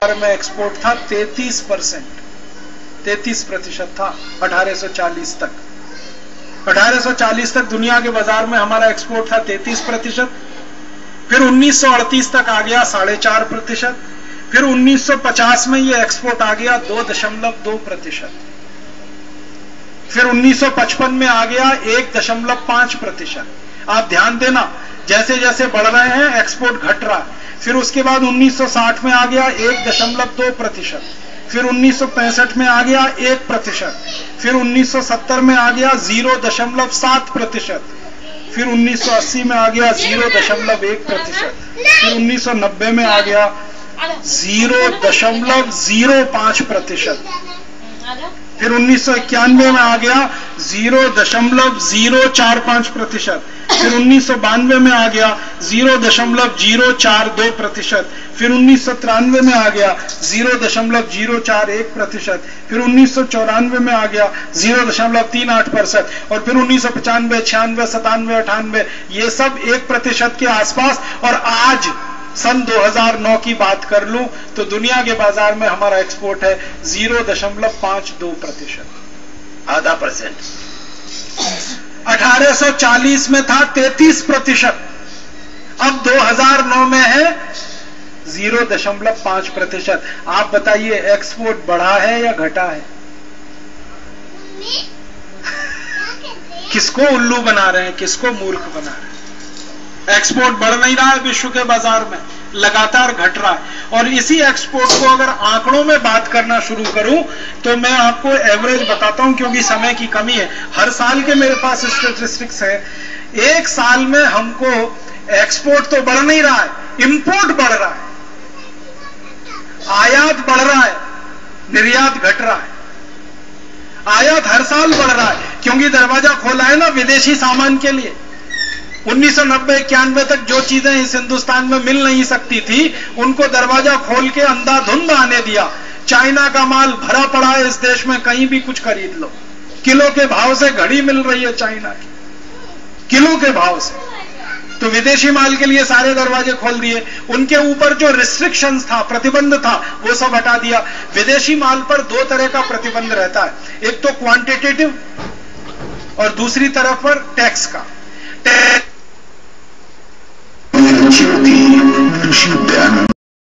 में एक्सपोर्ट था 33% था 1840 तक। 1840 तक दुनिया के बाजार में हमारा एक्सपोर्ट था 33%। फिर 1938 तक आ गया 4.5%। फिर 1950 में ये एक्सपोर्ट आ गया 2.2%। फिर 1955 में आ गया 1.5%। आप ध्यान देना, जैसे जैसे बढ़ रहे हैं एक्सपोर्ट घट रहा है। फिर उसके बाद 1960 में आ गया 1.2%। फिर 1965 में आ गया 1%। फिर 1970 में आ गया 0.7%। फिर 1980 में आ गया 0.1%। फिर 1990 में आ गया 0.05%। फिर 1991 में आ गया 0.045%। फिर 1992 में आ गया 0.042%। फिर 1993 में आ गया 0.041%। फिर 1994 में आ गया 0.38%। और फिर 1995, 96, 97, 98 ये सब 1% के आसपास। और आज सन 2009 की बात कर लूं तो दुनिया के बाजार में हमारा एक्सपोर्ट है 0.52%, आधा परसेंट। 1840 में था 33%, अब 2009 में है 0.5%। आप बताइए एक्सपोर्ट बढ़ा है या घटा है? किसको उल्लू बना रहे हैं, किसको मूर्ख बना रहे हैं? एक्सपोर्ट बढ़ नहीं रहा है विश्व के बाजार में, लगातार घट रहा है। और इसी एक्सपोर्ट को अगर आंकड़ों में बात करना शुरू करूं तो मैं आपको एवरेज बताता हूं, क्योंकि समय की कमी है। हर साल के मेरे पास स्टैटिस्टिक्स है। एक साल में हमको एक्सपोर्ट तो बढ़ नहीं रहा है, इंपोर्ट बढ़ रहा है, आयात बढ़ रहा है, निर्यात घट रहा है। आयात हर साल बढ़ रहा है क्योंकि दरवाजा खोला है ना विदेशी सामान के लिए। 1990-91 तक जो चीजें इस हिंदुस्तान में मिल नहीं सकती थी उनको दरवाजा खोल के अंधाधुंध आने दिया। चाइना का माल भरा पड़ा है इस देश में, कहीं भी कुछ खरीद लो। किलो के भाव से घड़ी मिल रही है चाइना की, किलो के भाव से। तो विदेशी माल के लिए सारे दरवाजे खोल दिए। उनके ऊपर जो रिस्ट्रिक्शंस था, प्रतिबंध था, वो सब हटा दिया। विदेशी माल पर दो तरह का प्रतिबंध रहता है, एक तो क्वांटिटेटिव और दूसरी तरफ पर टैक्स का।